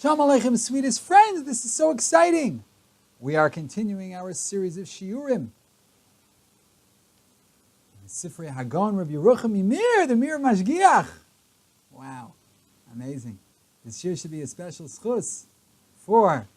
Shalom Aleichem, sweetest friends, this is so exciting. We are continuing our series of shiurim. Sifrei Hagon, Rabbi Yerucham Yimir, the Mir Mashgiach. Wow, amazing. This year should be a special schus for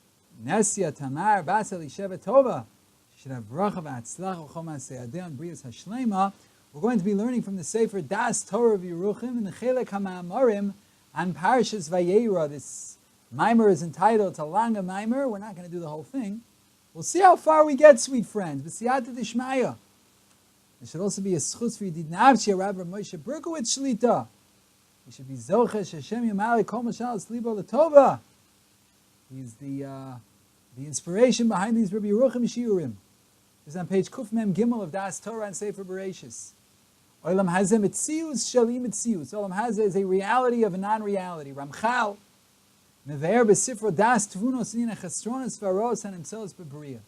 Nesia Tamar Bas Elisheva Tova. She should have bracha v'atzlach v'chol ma'aseh yadeh and brias hashlema. We're going to be learning from the Sefer Das Torah of Yeruchim and the Chelek HaMa'amorim on Parshas Vayera. This mimer is entitled Talanga Mimer. We're not going to do the whole thing. We'll see how far we get, sweet friends. B'siyata d'shmaya. There should also be a schus for Yedid Navshi, Rabbi Moshe Berkowitz Shlita. We should be Zochesh Hashem Yamali Kol Mashal Slibo L'Tova. He's the inspiration behind these Rabbi Yeruchim Shiurim. This is on page Kuf Mem Gimel of Das Torah and Sefer Bereshis. Olam Hazeh Metzius Shali Metzius. Olam Hazeh is a reality of a non-reality. Ramchal Meve'er B'Sifro Das Tvunos Nina Chastronos Varos and himself Bebriya.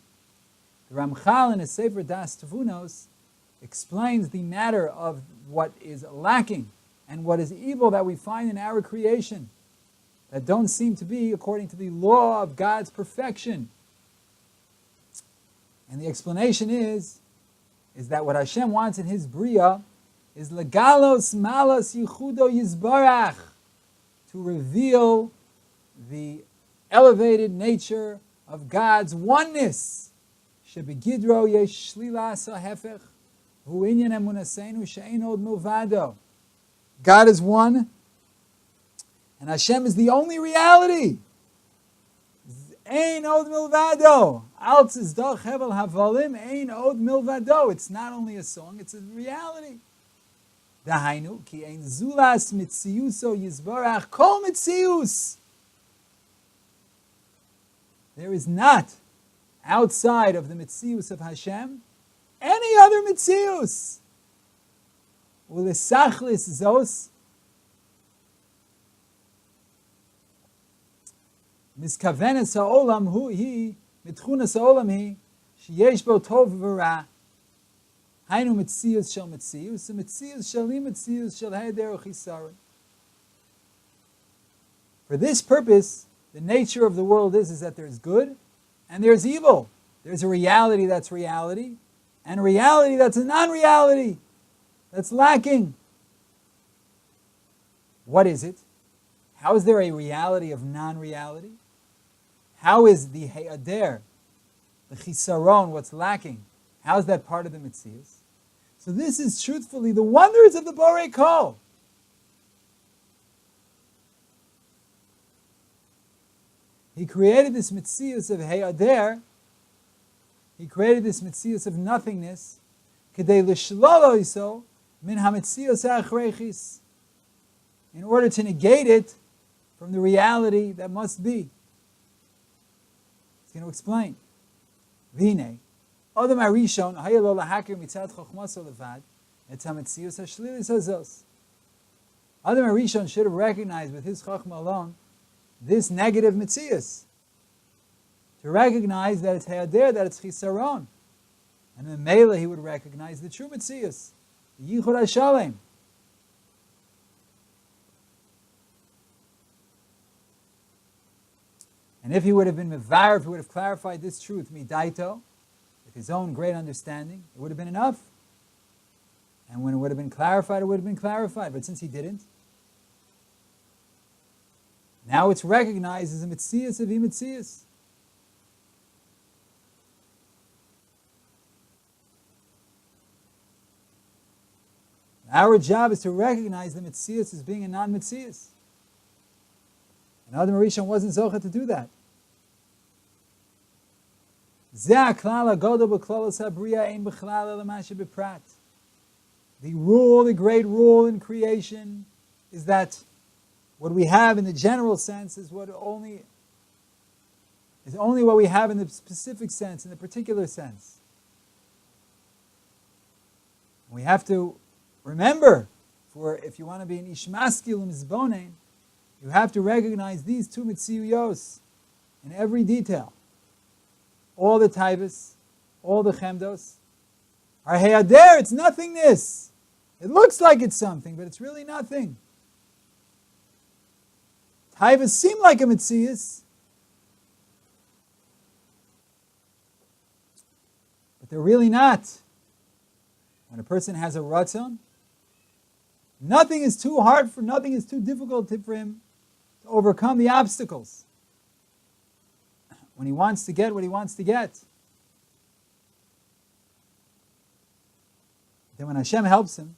The Ramchal in his Sefer Das Tvunos explains the matter of what is lacking and what is evil that we find in our creation that don't seem to be according to the law of God's perfection. And the explanation is that what Hashem wants in His Bria is legalos malas yichudo yizbarach, to reveal the elevated nature of God's oneness. Shebegidro yesh shlilas hahefech hu inyan emunasenu she'ein od milvado. God is one, and Hashem is the only reality. Ein od milvado. Alt is doch hevel havalim. Ein od milvado. It's not only a song; it's a reality. Dahainu ki ein zulas mitziuso yizbarach kol mitzius. There is not outside of the mitzius of Hashem any other mitzius. U'lesachlis zos miskavenes ha'olam hu hi mitchunas ha'olam hi sheyesh bo tov v'ra hainu mitzius shel mitzius u'mitzius sheli mitzius shel ha'eder u'chisaron. For this purpose, the nature of the world is that there's good and there's evil. There's a reality that's reality and a reality that's a non-reality, that's lacking. What is it? How is there a reality of non-reality? How is the he'ader, the chisaron, what's lacking? How is that part of the mitzias? So this is truthfully the wonders of the Borei Kol. He created this mitzias of he'ader. He created this mitzias of nothingness. Kedei l'shlolo iso min hamitzias ha'achrechis. In order to negate it from the reality that must be. He's going to explain. Vine, Adam Arishon hayalo lahakir mitzad chochmaso levad et hamitzius hashlilis hazos. Adam Arishon should have recognized with his chochma alone this negative mitzius, to recognize that it's he'ader, that it's chisaron, and then Mela he would recognize the true mitzius, the yichud hashalem. And if he would have been mevar, if he would have clarified this truth, midaito, with his own great understanding, it would have been enough. And when it would have been clarified, it would have been clarified. But since he didn't, now it's recognized as a mitzias of imitzias. Our job is to recognize the mitzias as being a non-mitzias. And Adam Rishon wasn't zocha to do that. The rule, the great rule in creation is that what we have in the general sense is only what we have in the specific sense, in the particular sense. We have to remember, for if you want to be an ishmaskil umizbonein, you have to recognize these two mitziyos in every detail. All the taivas, all the chemdos, are he'ader, it's nothingness. It looks like it's something, but it's really nothing. Taivas seem like a mitzias, but they're really not. When a person has a ratzon, nothing is too hard for, nothing is too difficult for him to overcome the obstacles. When he wants to get what he wants to get. Then when Hashem helps him,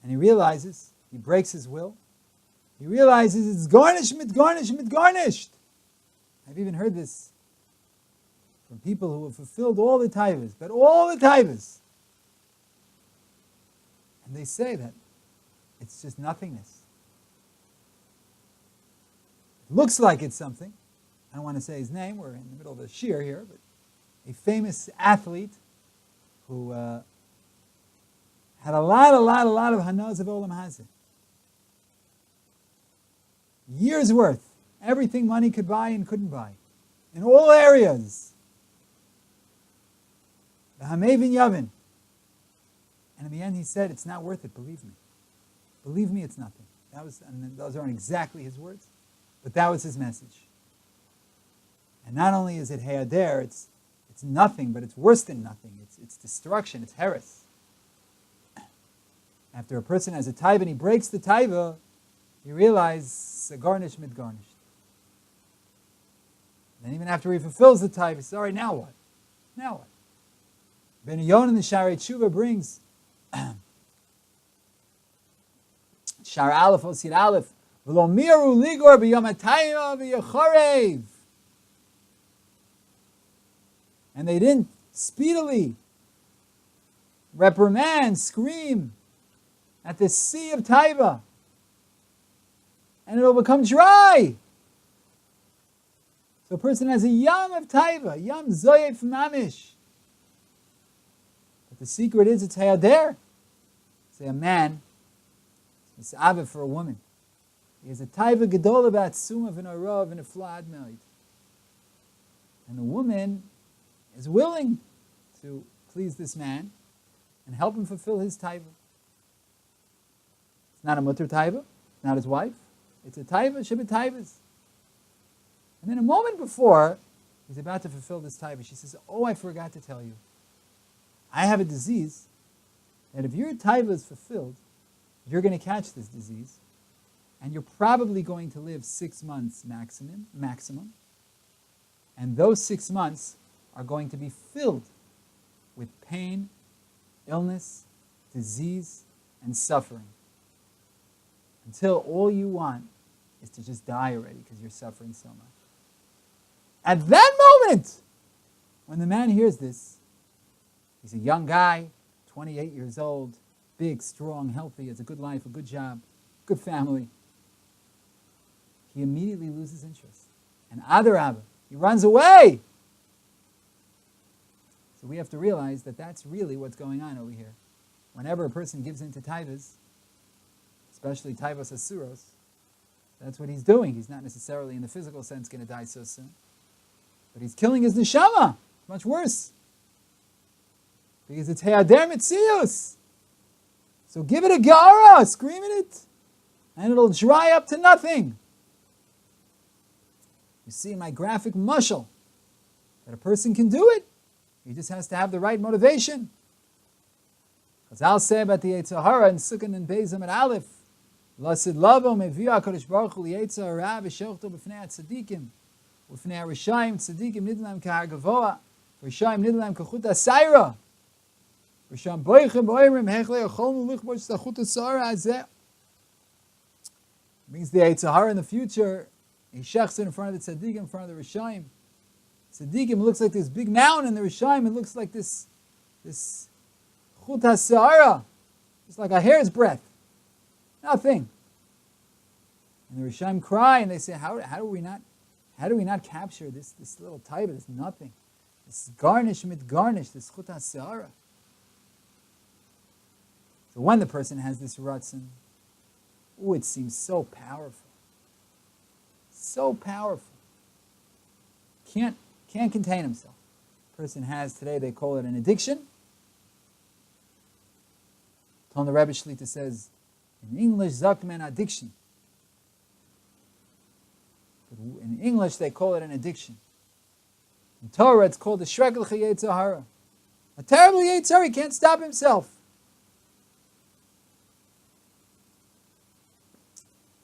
and he realizes, he breaks his will, he realizes it's garnished, mitgarnished. I've even heard this from people who have fulfilled all the taivas, but all the taivas. And they say that it's just nothingness. It looks like it's something. I don't want to say his name, we're in the middle of a shir here, but a famous athlete who had a lot of hanaz of Olam Hazeh. Years worth. Everything money could buy and couldn't buy. In all areas. The Hamevin Yavin. And in the end he said, it's not worth it, believe me. Believe me, it's nothing. And those aren't exactly his words, but that was his message. And not only is it heyader, it's nothing, but it's worse than nothing. It's destruction, it's heres. After a person has a taiva and he breaks the taiva, you realize garnish mitgarnished. Then even after he fulfills the taiva, he says, all right, now what? Now what? Ben Yon in the Shari Tshuva brings Shar Aleph Osir Aleph V'lo miru ligor b'yom ha'taiva v'yacharev. And they didn't speedily reprimand, scream at the sea of taiva, and it'll become dry. So a person has a yam of taiva, yam zoyef mamish. But the secret is it's heyader. Say a man, it's aviv for a woman. He has a taiva gedola b'atzuma v'norav and a flad meid. And the woman is willing to please this man and help him fulfill his taiva. It's not a mutter taiva, it's not his wife. It's a taiva, shibit taivas. And then a moment before he's about to fulfill this taiva, she says, oh, I forgot to tell you. I have a disease that if your taiva is fulfilled, you're going to catch this disease, and you're probably going to live 6 months maximum. And those 6 months are going to be filled with pain, illness, disease, and suffering. Until all you want is to just die already because you're suffering so much. At that moment, when the man hears this, he's a young guy, 28 years old, big, strong, healthy, has a good life, a good job, good family. He immediately loses interest. And Adarabah, he runs away. So we have to realize that that's really what's going on over here. Whenever a person gives into taivas, especially taivas asuros, that's what he's doing. He's not necessarily in the physical sense going to die so soon. But he's killing his neshama. It's much worse. Because it's heyader mitzius. So give it a gara, scream at it, and it'll dry up to nothing. You see in my graphic mushal that a person can do it. He just has to have the right motivation. Because I'll say about the Yetzer Hara and Sukkot and Beizim and Aleph, Lasid Lavo Meviya HaKadosh Baruch Hu Yetzer Hara v'Shochto b'fnei HaTzadikim u'fnei HaRishayim Tzadikim nidlam k'har gavoa v'Rishayim nidlam k'chut ha'sayra v'Rishayim boichem boimrim hechle yacholnu lichbosh t'chut ha'sayra hazeh. Means the Yetzer Hara in the future, he shechs in front of the Tzadikim, in front of the Rishayim. Tzadikim looks like this big mountain, and the Rishayim it looks like this chut ha'sa'ara, it's like a hair's breadth, nothing. And the Rishayim cry, and they say, how do we not capture this little taiva, this nothing, this garnish mitgarnish, this chut ha'sa'ara. So when the person has this ratzon, it seems so powerful, so powerful. Can't contain himself. The person has today, they call it an addiction. The Rebbe Shlita says, in English, Zakman addiction. In English, they call it an addiction. In Torah, it's called the Shrekel Yetzer Hara. A terrible Yetzer Hara, he can't stop himself.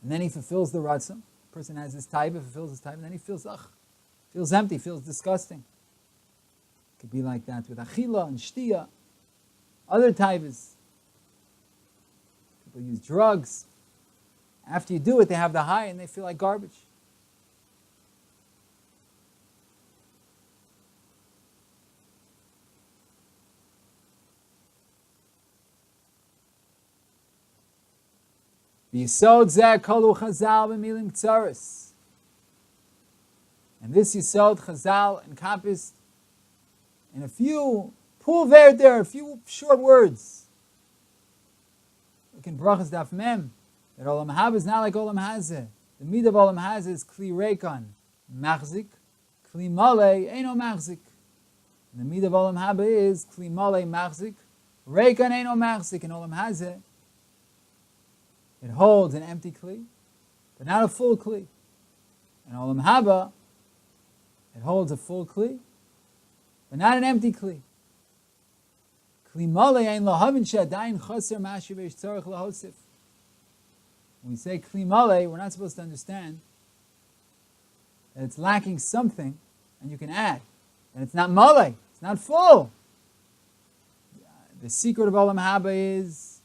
And then he fulfills the Ratzon. The person has his taiva, fulfills his taiva, and then he feels empty, feels disgusting. It could be like that with Achila and Shtia. Other taivas. People use drugs. After you do it, they have the high and they feel like garbage. V'yisod zeh kolu Chazal b'milim k'tzaris. And this Yisod Chazal encompassed in a few a few short words. Look in Brachas Daf Mem, that Olam Haba is not like Olam Hazeh. The mid of Olam Hazeh is Kli Reikon, Machzik, Kli Malei, Eino Machzik. And the mid of Olam Haba is Kli Malei, Machzik, Reikon, Eino Machzik. In Olam Hazeh, it holds an empty Kli, but not a full Kli. In Olam Haba, it holds a full Kli, but not an empty Kli. When we say Kli Malei, we're not supposed to understand that it's lacking something and you can add. And it's not Malei, it's not full. The secret of Olam Haba is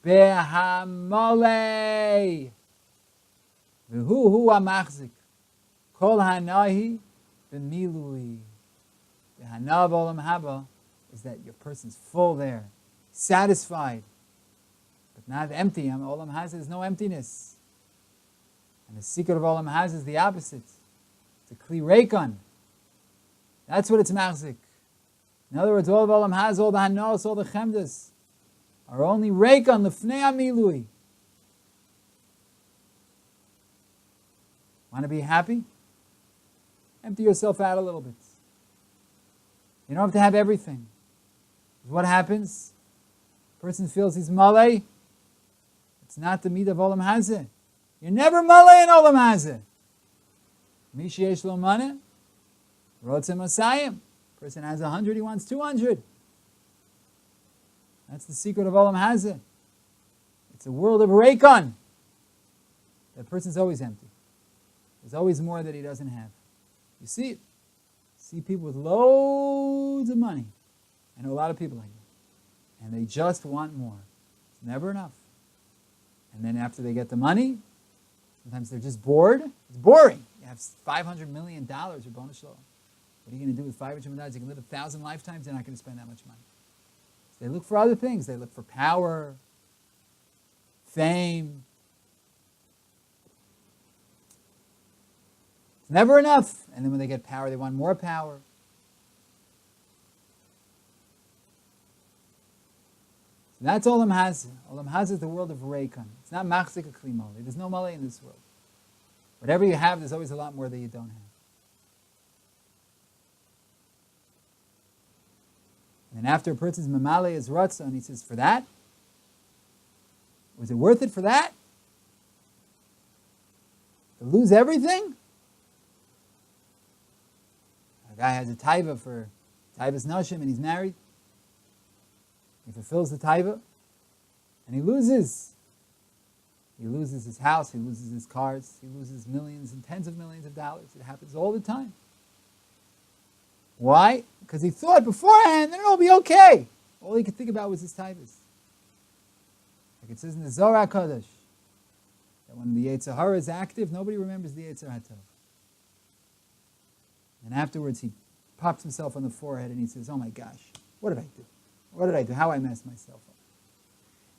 Behamalei. V'hu amachzik. Kol hanahi b'milui. The hana of Olam Haba is that your person's full there, satisfied, but not empty. Olam Hazeh is no emptiness. And the secret of Olam Hazeh is the opposite. It's a Kli Reikon. That's what it's machzik. In other words, all of Olam Hazeh, all the hanos, all the chemdas, are only Reikon, lefnei amilui. Want to be happy? Empty yourself out a little bit. You don't have to have everything. What happens? The person feels he's malei. It's not the midah of Olam Hazeh. You're never malei in Olam Hazeh. Mi sheyesh lo maneh, rotzeh masayim. Person has 100, he wants 200. That's the secret of Olam Hazeh. It's a world of reikon. That person's always empty. There's always more that he doesn't have. You see it. See people with loads of money. I know a lot of people like that. And they just want more. It's never enough. And then after they get the money, sometimes they're just bored. It's boring. You have $500 million or bonus show. What are you going to do with $500 million? You can live 1,000 lifetimes, you're not going to spend that much money. So they look for other things. They look for power, fame. It's never enough. And then when they get power, they want more power. So that's Olam Hazeh. Olam Hazeh is the world of Reikon. It's not Machzik or Kli Malei. There's no Malei in this world. Whatever you have, there's always a lot more that you don't have. And after a person's Mamale is Ratzon, he says, for that? Was it worth it for that? To lose everything? A guy has a taiva for taivas nashim and he's married. He fulfills the taiva and he loses. He loses his house, he loses his cars, he loses millions and tens of millions of dollars. It happens all the time. Why? Because he thought beforehand that it'll be okay. All he could think about was his taivas. Like it says in the Zohar HaKadosh, that when the Yetzer Hara is active, nobody remembers the Yetzer HaTov. And afterwards he pops himself on the forehead and he says, oh my gosh, what did I do? What did I do? How I messed myself up.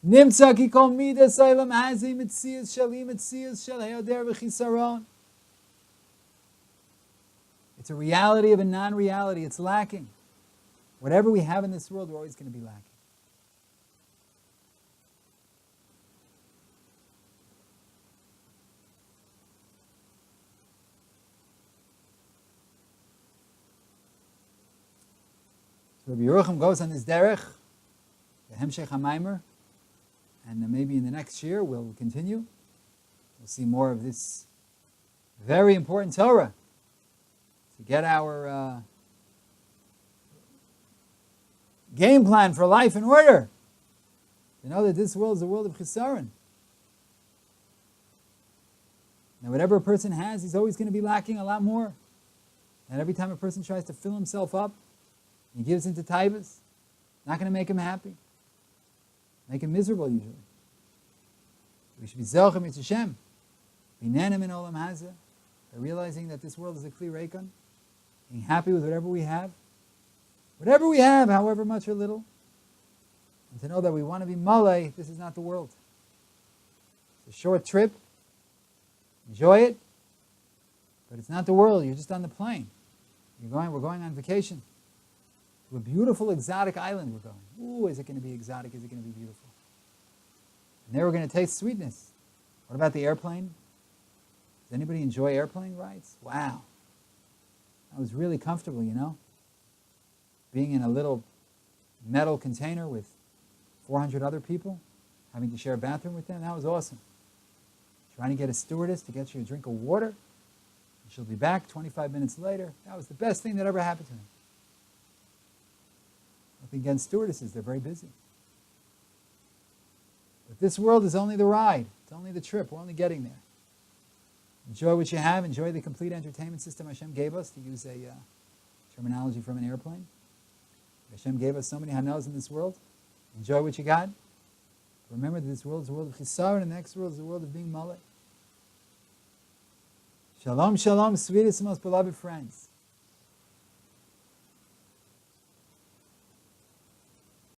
Nimtza ki kol midas olam hazeh mitzias shalim mitzias shel heoder v'chisaron. It's a reality of a non-reality. It's lacking. Whatever we have in this world, we're always going to be lacking. So Rabbi Yerucham goes on this derech, the Hemshech HaMaimer, and maybe in the next year we'll continue. We'll see more of this very important Torah to get our game plan for life in order. To know that this world is a world of chisaron. Now, whatever a person has, he's always going to be lacking a lot more. And every time a person tries to fill himself up, he gives into taivas, not going to make him happy. Make him miserable, usually. We should be zelchem Yitz Hashem, b'nenem in olam hazeh, by realizing that this world is a kli reikon, being happy with whatever we have, however much or little, and to know that we want to be malay. This is not the world. It's a short trip. Enjoy it, but it's not the world. You're just on the plane. We're going on vacation to a beautiful exotic island. We're going. Ooh, is it going to be exotic? Is it going to be beautiful? And there we're going to taste sweetness. What about the airplane? Does anybody enjoy airplane rides? Wow. That was really comfortable, you know? Being in a little metal container with 400 other people, having to share a bathroom with them, that was awesome. Trying to get a stewardess to get you a drink of water, and she'll be back 25 minutes later. That was the best thing that ever happened to me. Nothing against stewardesses, they're very busy. But this world is only the ride. It's only the trip. We're only getting there. Enjoy what you have. Enjoy the complete entertainment system Hashem gave us, to use a terminology from an airplane. Hashem gave us so many hanos in this world. Enjoy what you got. Remember that this world is a world of chisar, and the next world is a world of being malay. Shalom, shalom, sweetest and most beloved friends.